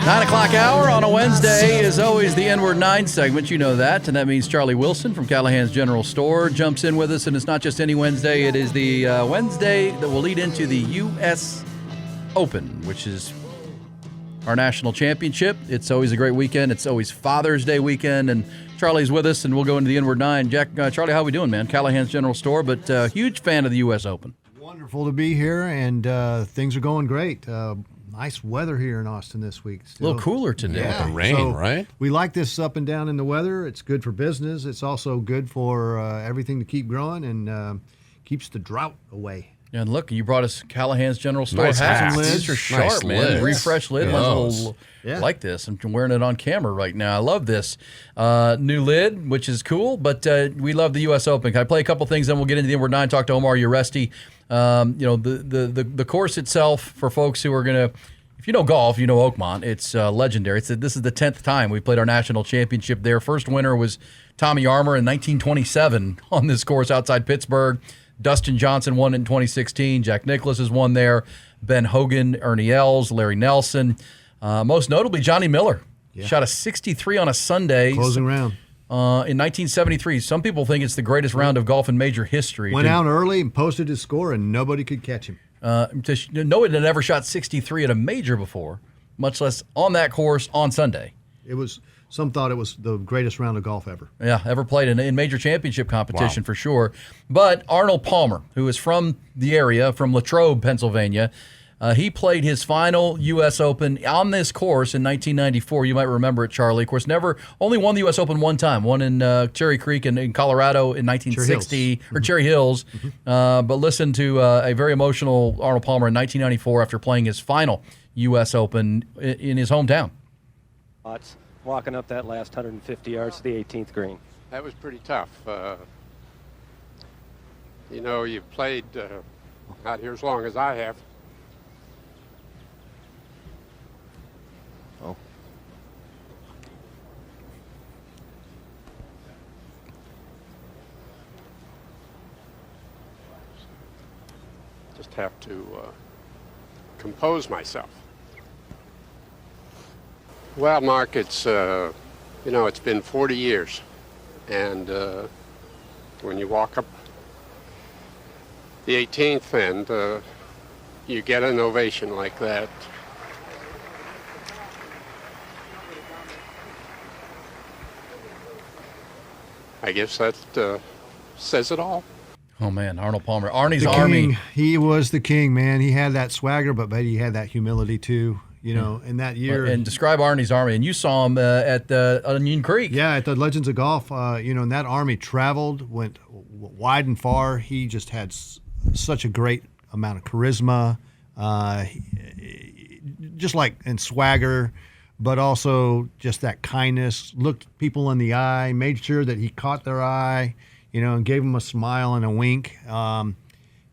9 o'clock hour on a Wednesday is always the N-Word 9 segment. You know that. And that means Charley Wilson from Callahan's General Store jumps in with us. And it's not just any Wednesday. It is the Wednesday that will lead into the U.S. Open, which is our national championship. It's always a great weekend. It's always Father's Day weekend. And Charley's with us, and we'll go into the N-Word 9. Charley, how we doing, man? Callahan's General Store, but huge fan of the U.S. Open. Wonderful to be here, and things are going great. Nice weather here in Austin this week. Still. A little cooler today. Yeah, with the rain, right? We like this up and down in the weather. It's good for business. It's also good for everything to keep growing and keeps the drought away. And look, you brought us Callahan's General Store Nice hats. hats. These are sharp Nice lids. lids. Refresh lid. Yeah. One's a little like this. I'm wearing it on camera right now. I love this new lid, which is cool. But we love the U.S. Open. Can I play a couple things, then we'll get into the N-Word 9, talk to Omar Uresti. The course itself, for folks who are going to, if you know golf, you know Oakmont. It's legendary. This is the 10th time we played our national championship there. First winner was Tommy Armour in 1927 on this course outside Pittsburgh. Dustin Johnson won in 2016. Jack Nicklaus has won there. Ben Hogan, Ernie Els, Larry Nelson. Most notably, Johnny Miller. Yeah. Shot a 63 on a Sunday. Closing round. In 1973. Some people think it's the greatest round of golf in major history. Went out early and posted his score, and nobody could catch him. Nobody had ever shot 63 at a major before, much less on that course on Sunday. Some thought it was the greatest round of golf ever. Yeah, ever played in major championship competition for sure. But Arnold Palmer, who is from the area, from Latrobe, Pennsylvania, he played his final U.S. Open on this course in 1994. You might remember it, Charley. Of course, only won the U.S. Open one time, one in Cherry Creek in Colorado in 1960, or Cherry Hills. But listen to a very emotional Arnold Palmer in 1994 after playing his final U.S. Open in his hometown. Walking up that last 150 yards to the 18th green. That was pretty tough. You've played out here as long as I have. Oh. Just have to compose myself. Well, Mark, it's been 40 years, and when you walk up the 18th and you get an ovation like that, I guess that says it all. Oh, man, Arnold Palmer. Arnie's the Army. King. He was the king, man. He had that swagger, but he had that humility, too. In that year. And describe Arnie's Army. And you saw him at Onion Creek. Yeah, at the Legends of Golf. And that Army traveled, went wide and far. He just had such a great amount of charisma, just like and swagger, but also just that kindness. Looked people in the eye, made sure that he caught their eye, and gave them a smile and a wink.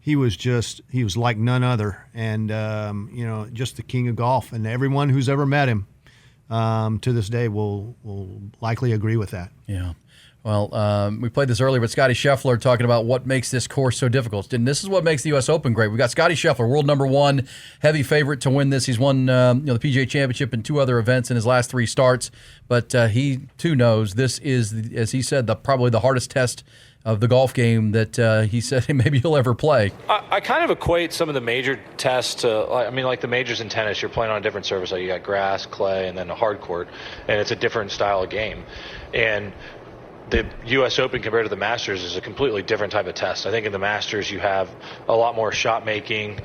He was like none other, and just the king of golf. And everyone who's ever met him to this day will likely agree with that. Yeah. Well, we played this earlier, but Scotty Scheffler talking about what makes this course so difficult. And this is what makes the U.S. Open great. We've got Scotty Scheffler, world number one, heavy favorite to win this. He's won the PGA Championship and 2 other events in his last 3 starts. But he, too, knows this is, as he said, probably the hardest test of the golf game that he said maybe he'll ever play. I kind of equate some of the major tests to, like the majors in tennis, you're playing on a different surface. Like you got grass, clay, and then a hard court, and it's a different style of game. And the U.S. Open compared to the Masters is a completely different type of test. I think in the Masters you have a lot more shot making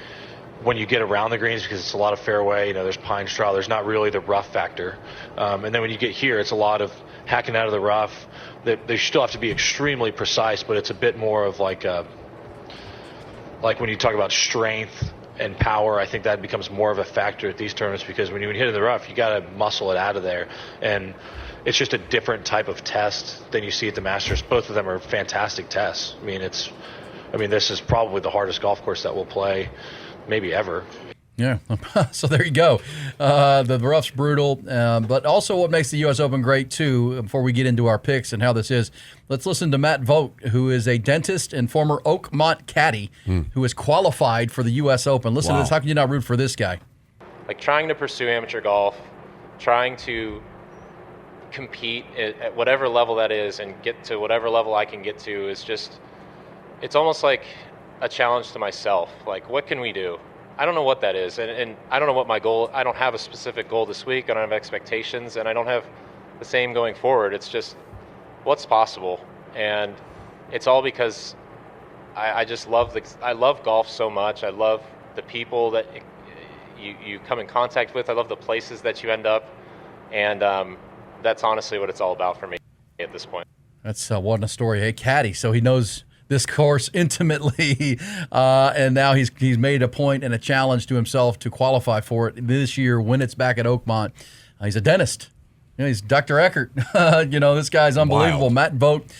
when you get around the greens because it's a lot of fairway. There's pine straw. There's not really the rough factor. And then when you get here, it's a lot of hacking out of the rough. They still have to be extremely precise, but it's a bit more of like when you talk about strength and power, I think that becomes more of a factor at these tournaments because when you hit in the rough, you got to muscle it out of there. And it's just a different type of test than you see at the Masters. Both of them are fantastic tests. This is probably the hardest golf course that we'll play maybe ever. Yeah, so there you go. The rough's brutal, but also what makes the U.S. Open great, too, before we get into our picks and how this is, let's listen to Matt Vogt, who is a dentist and former Oakmont caddy who is qualified for the U.S. Open. Listen to this. How can you not root for this guy? Like trying to pursue amateur golf trying to compete at whatever level that is and get to whatever level I can get to is just, it's almost like a challenge to myself. Like, what can we do? I don't know what that is. And I don't know what my goal, I don't have a specific goal this week. I don't have expectations, and I don't have the same going forward. It's just what's possible. And it's all because I just love I love golf so much. I love the people that you come in contact with. I love the places that you end up. And that's honestly what it's all about for me at this point. That's what a story. Hey, caddy, so he knows this course intimately, and now he's made a point and a challenge to himself to qualify for it this year when it's back at Oakmont. He's a dentist. He's Dr. Eckert. This guy's unbelievable. Wild. Matt Vogt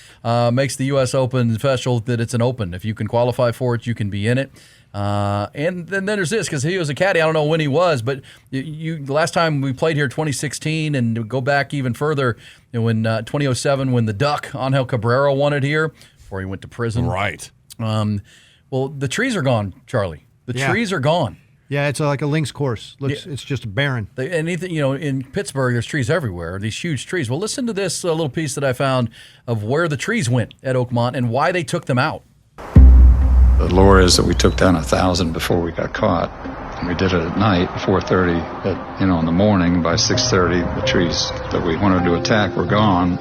makes the U.S. Open special that it's an open. If you can qualify for it, you can be in it. And then there's this, because he was a caddy. I don't know when he was, but the last time we played here, 2016, and go back even further, when 2007, when the Duck, Angel Cabrera, won it here before he went to prison. Right. Well, the trees are gone, Charlie. The trees are gone. Yeah, it's like a links course. It's just barren. In Pittsburgh, there's trees everywhere, these huge trees. Well, listen to this little piece that I found of where the trees went at Oakmont and why they took them out. The lore is that we took down 1,000 before we got caught. And we did it at night, 4:30, in the morning. By 6:30, the trees that we wanted to attack were gone.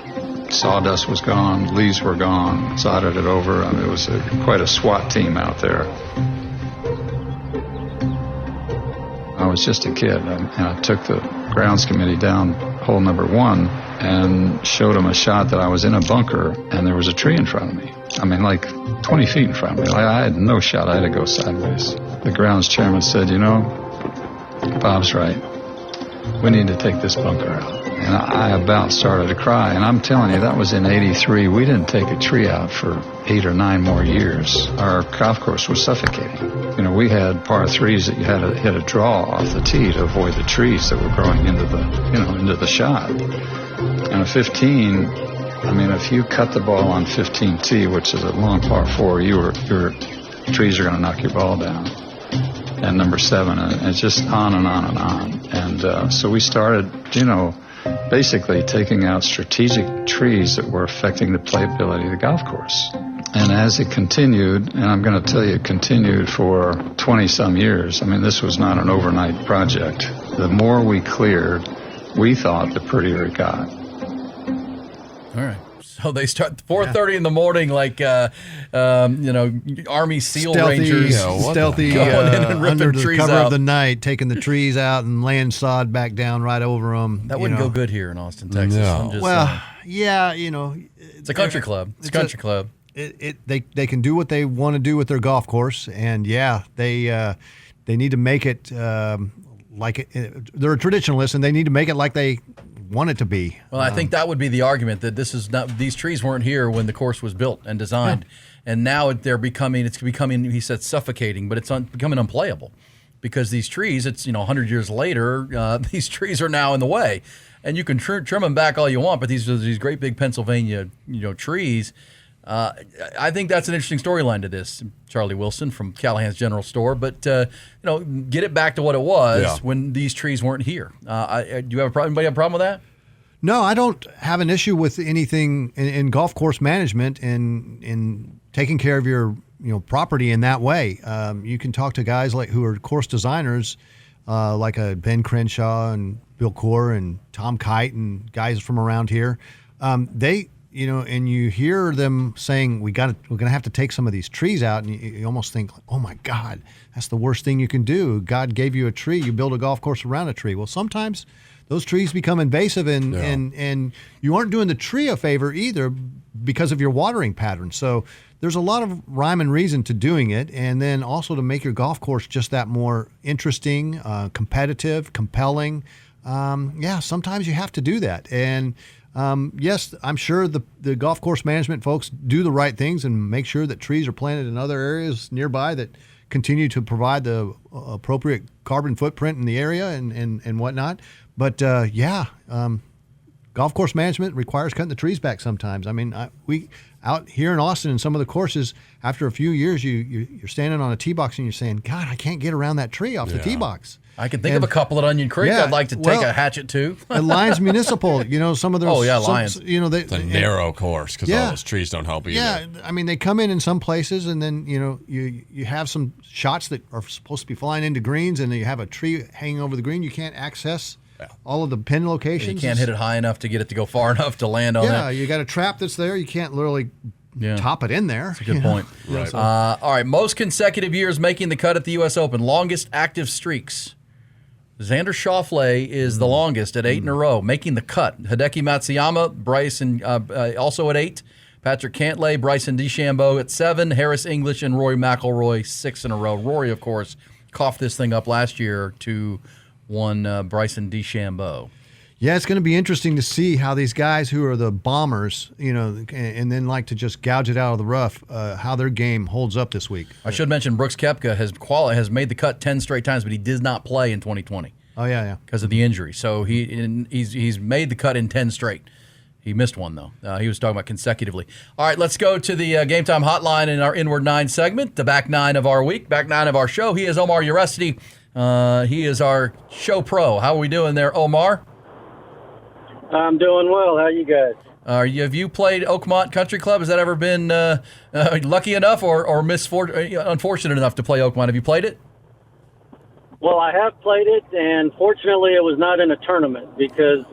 Sawdust was gone, leaves were gone, sodded it over. I mean, it was quite a SWAT team out there. I was just a kid, and I took the grounds committee down hole number 1 and showed them a shot that I was in a bunker and there was a tree in front of me. I mean, like 20 feet in front of me. I had no shot. I had to go sideways. The grounds chairman said, Bob's right. We need to take this bunker out. And I about started to cry. And I'm telling you, that was in '83. We didn't take a tree out for 8 or 9 more years. Our golf course was suffocating. We had par 3s that you had to hit a draw off the tee to avoid the trees that were growing into the shot. And a 15, if you cut the ball on 15T, which is a long par 4, your trees are going to knock your ball down. And number 7, and it's just on and on and on. And so we started, basically taking out strategic trees that were affecting the playability of the golf course. And as it continued, and I'm going to tell you, it continued for 20-some years. This was not an overnight project. The more we cleared, we thought the prettier it got. All right. So they start 4:30 in the morning, like Army SEAL Rangers, stealthy, going in and ripping under the trees cover out of the night, taking the trees out and laying sod back down right over them. That wouldn't go good here in Austin, Texas. No. It's a country club. It's a country club. They can do what they want to do with their golf course, and they need to make it like it. They're a traditionalist, and they need to make it like they want it to be. Well, I think that would be the argument, that these trees weren't here when the course was built and designed, and now it's becoming, he said, suffocating, but it's becoming unplayable because these trees, it's 100 years later, these trees are now in the way, and you can trim them back all you want, but these are these great big Pennsylvania trees. I think that's an interesting storyline to this, Charley Wilson from Callahan's General Store. But get it back to what it was when these trees weren't here. Do you have a problem? Anybody have a problem with that? No, I don't have an issue with anything in golf course management and in taking care of your property in that way. You can talk to guys who are course designers, like Ben Crenshaw and Bill Core and Tom Kite and guys from around here. They. And you hear them saying, we're going to have to take some of these trees out, and you almost think, oh my God, that's the worst thing you can do. God gave you a tree, you build a golf course around a tree. Well, sometimes those trees become invasive, and you aren't doing the tree a favor either because of your watering pattern. So there's a lot of rhyme and reason to doing it, and then also to make your golf course just that more interesting, competitive, compelling. Sometimes you have to do that. And yes, I'm sure the golf course management folks do the right things and make sure that trees are planted in other areas nearby that continue to provide the appropriate carbon footprint in the area and whatnot. But golf course management requires cutting the trees back sometimes. out here in Austin in some of the courses, after a few years, you're standing on a tee box and you're saying, God, I can't get around that tree off the tee box. I can think of a couple at Onion Creek I'd like to take a hatchet to. At Lions Municipal, some of those. Lions. It's a narrow course because all those trees don't help either. Yeah, I mean, they come in some places, and then you have some shots that are supposed to be flying into greens, and you have a tree hanging over the green. You can't access all of the pin locations. You can't hit it high enough to get it to go far enough to land on it. Yeah, you got a trap that's there. You can't literally top it in there. That's a good point. Right. All right, most consecutive years making the cut at the U.S. Open, longest active streaks. Xander Schauffele is the longest at 8 in a row, making the cut. Hideki Matsuyama, Bryson also at 8. Patrick Cantlay, Bryson DeChambeau at 7. Harris English and Rory McIlroy 6 in a row. Rory, of course, coughed this thing up last year to one Bryson DeChambeau. Yeah, it's going to be interesting to see how these guys who are the bombers, and then like to just gouge it out of the rough, how their game holds up this week. I should mention Brooks Koepka has made the cut 10 straight times, but he did not play in 2020. Oh yeah, because of the injury. So he's made the cut in 10 straight. He missed one though. He was talking about consecutively. All right, let's go to the Game Time Hotline in our Inward 9 segment, the back 9 of our week, back 9 of our show. He is Omar Uresti. He is our show pro. How are we doing there, Omar? I'm doing well. How you guys? Have you played Oakmont Country Club? Has that ever been lucky enough or unfortunate enough to play Oakmont? Have you played it? Well, I have played it, and fortunately it was not in a tournament because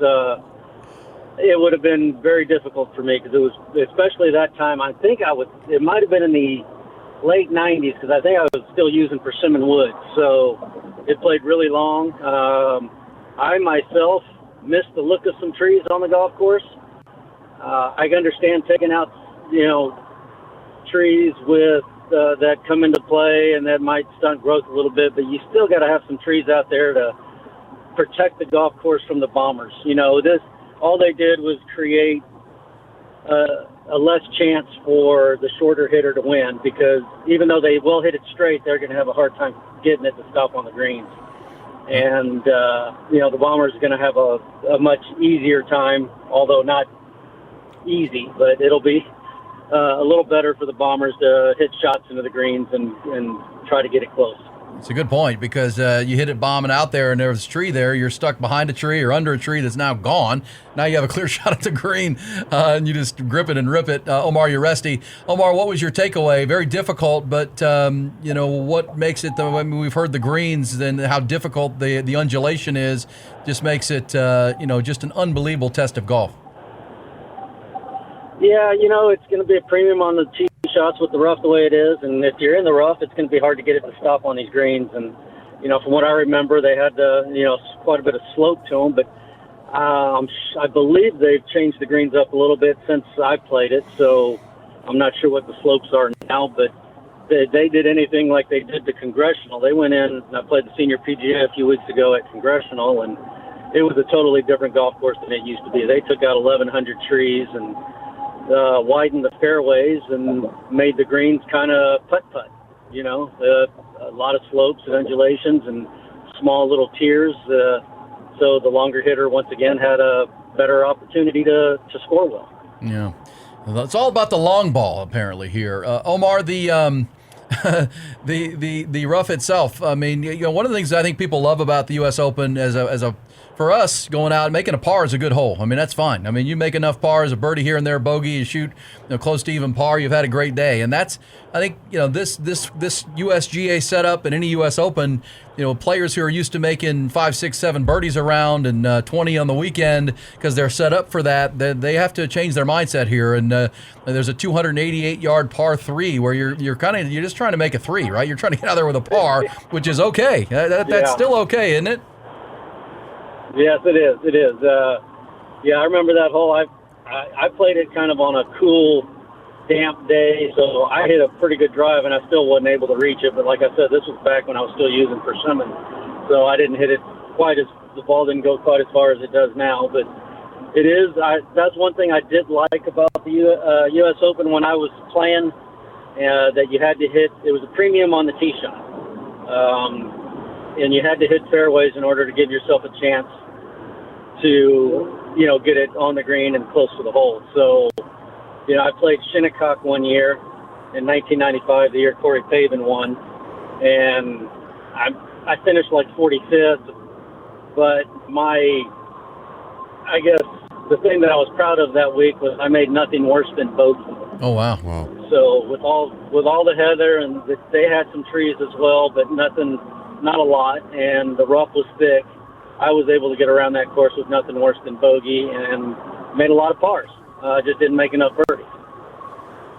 it would have been very difficult for me because it was, especially that time, it might have been in the late 90s because I think I was still using persimmon wood. So it played really long. I myself missed the look of some trees on the golf course. I understand taking out, trees with that come into play and that might stunt growth a little bit, but you still got to have some trees out there to protect the golf course from the bombers. All they did was create a less chance for the shorter hitter to win because even though they will hit it straight, they're going to have a hard time getting it to stop on the greens. And, the bombers are going to have a much easier time, although not easy, but it'll be a little better for the bombers to hit shots into the greens and try to get it close. It's a good point because you hit it bombing out there and there's a tree there. You're stuck behind a tree or under a tree that's now gone. Now you have a clear shot at the green and you just grip it and rip it. Omar Uresti. Omar, what was your takeaway? Very difficult, but what makes it, we've heard the greens and how difficult the undulation is, just makes it, just an unbelievable test of golf. Yeah, it's going to be a premium on the tee shots with the rough the way it is, and if you're in the rough, it's going to be hard to get it to stop on these greens. And from what I remember, they had quite a bit of slope to them, but I believe they've changed the greens up a little bit since I played it, so I'm not sure what the slopes are now. But they did anything like they did to Congressional. They went in, and I played the Senior PGA a few weeks ago at Congressional, and it was a totally different golf course than it used to be. They took out 1,100 trees and widened the fairways and made the greens kind of putt-putt, a lot of slopes and undulations and small little tiers. So the longer hitter, once again, had a better opportunity to score well. Yeah. Well, it's all about the long ball, apparently, here. Omar, the rough itself, I mean, one of the things I think people love about the U.S. Open for us, going out and making a par is a good hole. I mean, that's fine. I mean, you make enough pars, a birdie here and there, bogey, you shoot close to even par, you've had a great day. And that's, I think, this USGA setup and any U.S. Open, players who are used to making 5, 6, 7 birdies around and 20 on the weekend because they're set up for that, they have to change their mindset here. And there's a 288-yard par 3 where you're just trying to make a 3, right? You're trying to get out there with a par, which is okay. That's still okay, isn't it? Yes, it is. It is. I remember that hole. I played it kind of on a cool, damp day, so I hit a pretty good drive, and I still wasn't able to reach it. But like I said, this was back when I was still using persimmon, so I didn't hit it the ball didn't go quite as far as it does now. But it is. That's one thing I did like about the U.S. Open when I was playing, that you had to hit. It was a premium on the tee shot, and you had to hit fairways in order to give yourself a chance to, get it on the green and close to the hole. So I played Shinnecock one year in 1995, the year Corey Pavin won, and I finished like 45th. But I guess the thing that I was proud of that week was I made nothing worse than bogey. Oh wow! So with all the heather, and they had some trees as well, but not a lot, and the rough was thick, I was able to get around that course with nothing worse than bogey and made a lot of pars. Just didn't make enough birdies.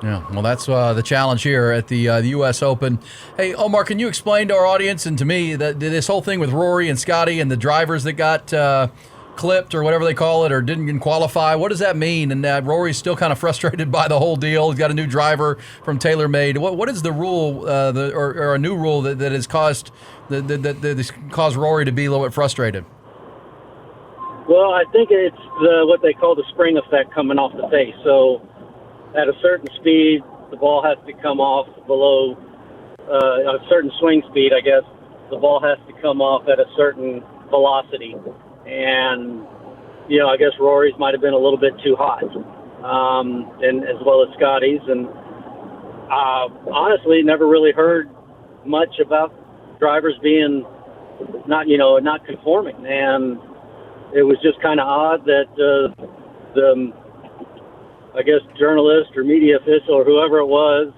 Yeah, well, that's the challenge here at the U.S. Open. Hey, Omar, can you explain to our audience and to me that this whole thing with Rory and Scotty and the drivers that got clipped or whatever they call it or didn't qualify, what does that mean? And Rory's still kind of frustrated by the whole deal. He's got a new driver from TaylorMade. What is the rule or a new rule that has caused caused Rory to be a little bit frustrated? Well, I think it's what they call the spring effect coming off the face. So at a certain speed, the ball has to come off below a certain swing speed, I guess. The ball has to come off at a certain velocity. And, I guess Rory's might have been a little bit too hot, and as well as Scotty's. And honestly, never really heard much about drivers being not conforming. And it was just kind of odd that the I guess, journalist or media official or whoever it was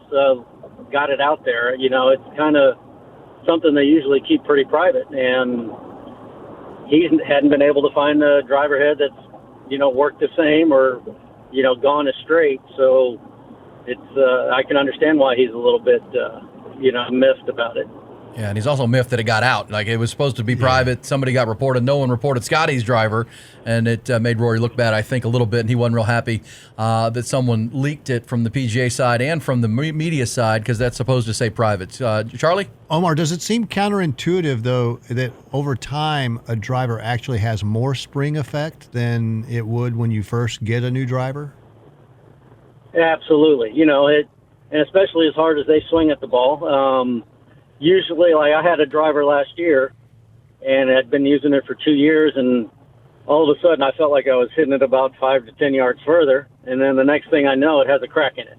got it out there. It's kind of something they usually keep pretty private. And he hadn't been able to find a driver head that's, worked the same or, gone as straight. So it's I can understand why he's a little bit, miffed about it. Yeah, and he's also miffed that it got out. Like, it was supposed to be private. Somebody got reported. No one reported Scotty's driver, and it made Rory look bad, I think, a little bit, and he wasn't real happy that someone leaked it from the PGA side and from the media side because that's supposed to say private. Charlie? Omar, does it seem counterintuitive, though, that over time a driver actually has more spring effect than it would when you first get a new driver? Absolutely. And especially as hard as they swing at the ball. Usually, like I had a driver last year and had been using it for 2 years, and all of a sudden I felt like I was hitting it about 5 to 10 yards further, and then the next thing I know, it has a crack in it.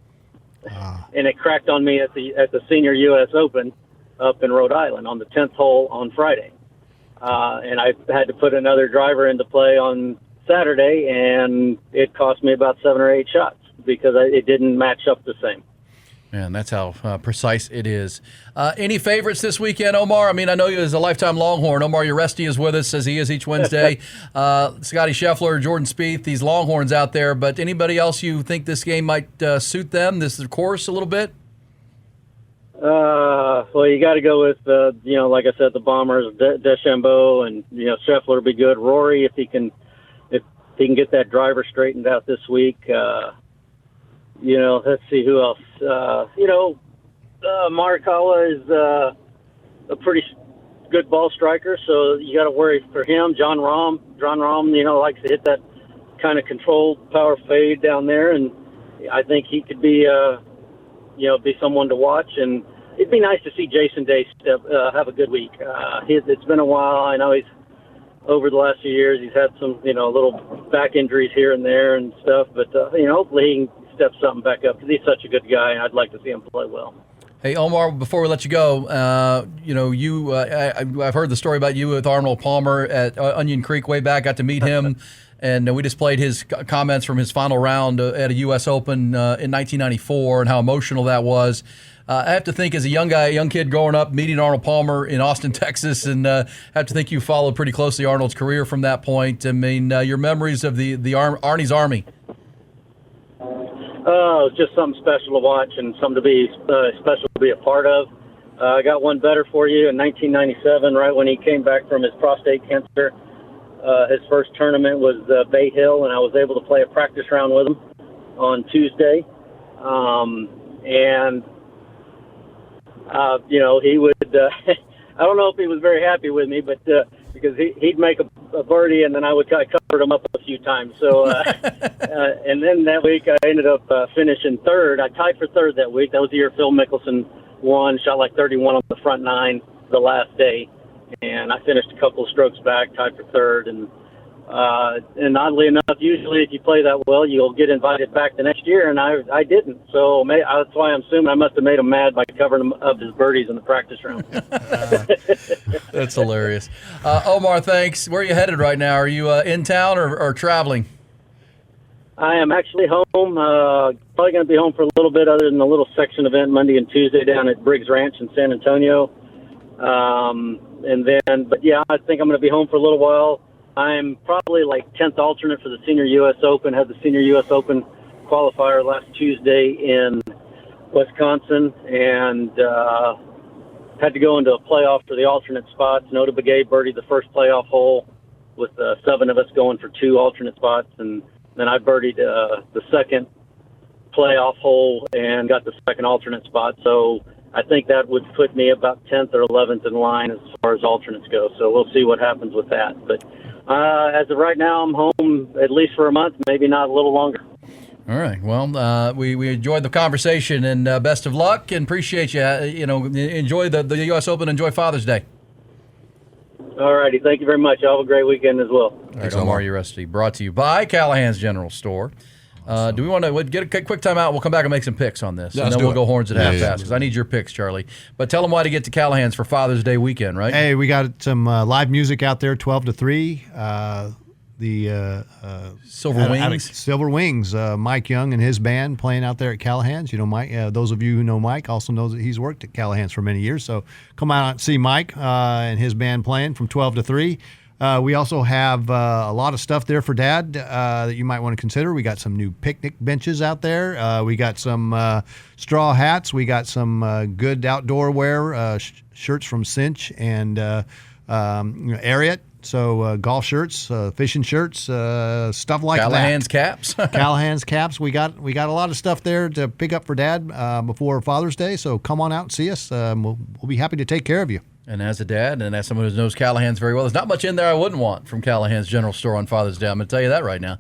And it cracked on me at the Senior U.S. Open up in Rhode Island on the 10th hole on Friday. And I had to put another driver into play on Saturday, and it cost me about 7 or 8 shots because it didn't match up the same. Man, that's how precise it is. Any favorites this weekend, Omar? I mean, I know you as a lifetime Longhorn. Omar Uresti is with us, as he is each Wednesday. Scotty Scheffler, Jordan Spieth, these Longhorns out there. But anybody else you think this game might suit them, this course, a little bit? Well, you got to go with, like I said, the Bombers, DeChambeau, and, Scheffler will be good. Rory, if he can get that driver straightened out this week. Let's see who else. Morikawa is a pretty good ball striker, so you got to worry for him. John Rahm, likes to hit that kind of controlled power fade down there, and I think he could be, be someone to watch. And it'd be nice to see Jason Day have a good week. It's been a while. I know he's over the last few years. He's had some, little back injuries here and there and stuff, but hopefully he can step something back up because he's such a good guy, and I'd like to see him play well. Hey, Omar, before we let you go, I've heard the story about you with Arnold Palmer at Onion Creek way back. Got to meet him, and we just played his comments from his final round at a U.S. Open in 1994 and how emotional that was. I have to think, as a young kid growing up, meeting Arnold Palmer in Austin, Texas, and have to think you followed pretty closely Arnold's career from that point. I mean, your memories of the Arnie's Army. Oh, it's just something special to watch and something to be special to be a part of. I got one better for you. In 1997, right when he came back from his prostate cancer, his first tournament was Bay Hill, and I was able to play a practice round with him on Tuesday. He would, I don't know if he was very happy with me, but because he'd make a birdie, and then I would cover him up a few times. So, and then that week I ended up finishing third. I tied for third that week. That was the year Phil Mickelson won, shot like 31 on the front nine the last day. And I finished a couple of strokes back, tied for third. And And oddly enough, usually if you play that well, you'll get invited back the next year, and I didn't. So that's why I'm assuming I must have made him mad by covering up his birdies in the practice round. That's hilarious. Omar, thanks. Where are you headed right now? Are you in town or traveling? I am actually home. Probably going to be home for a little bit, other than a little section event Monday and Tuesday down at Briggs Ranch in San Antonio. But yeah, I think I'm going to be home for a little while. I'm probably like 10th alternate for the Senior U.S. Open. Had the Senior U.S. Open qualifier last Tuesday in Wisconsin, and had to go into a playoff for the alternate spots. Nota Begay birdied the first playoff hole with 7 of us going for 2 alternate spots, and then I birdied the second playoff hole and got the second alternate spot. So I think that would put me about 10th or 11th in line as far as alternates go. So we'll see what happens with that. But as of right now, I'm home at least for a month, maybe not a little longer. All right. Well, we enjoyed the conversation, and best of luck, and appreciate you. Enjoy the U.S. Open. Enjoy Father's Day. All righty. Thank you very much. Y'all have a great weekend as well. All right, Omar Uresti, brought to you by Callahan's General Store. Do we want to get a quick time out? We'll come back and make some picks on this. And then we'll go horns at half-fast because I need your picks, Charlie. But tell them why to get to Callahan's for Father's Day weekend, right? Hey, we got some live music out there, 12 to 3. Silver Wings. Silver Wings. Mike Young and his band playing out there at Callahan's. You know, Mike. Those of you who know Mike also know that he's worked at Callahan's for many years. So come out and see Mike and his band playing from 12 to 3. We also have a lot of stuff there for Dad that you might want to consider. We got some new picnic benches out there. We got some straw hats. We got some good outdoor wear, shirts from Cinch and Ariat. So golf shirts, fishing shirts, stuff like Callahan's that. Caps. Callahan's caps. We got a lot of stuff there to pick up for Dad before Father's Day. So come on out and see us. We'll be happy to take care of you. And as a dad and as someone who knows Callahan's very well, there's not much in there I wouldn't want from Callahan's General Store on Father's Day. I'm going to tell you that right now.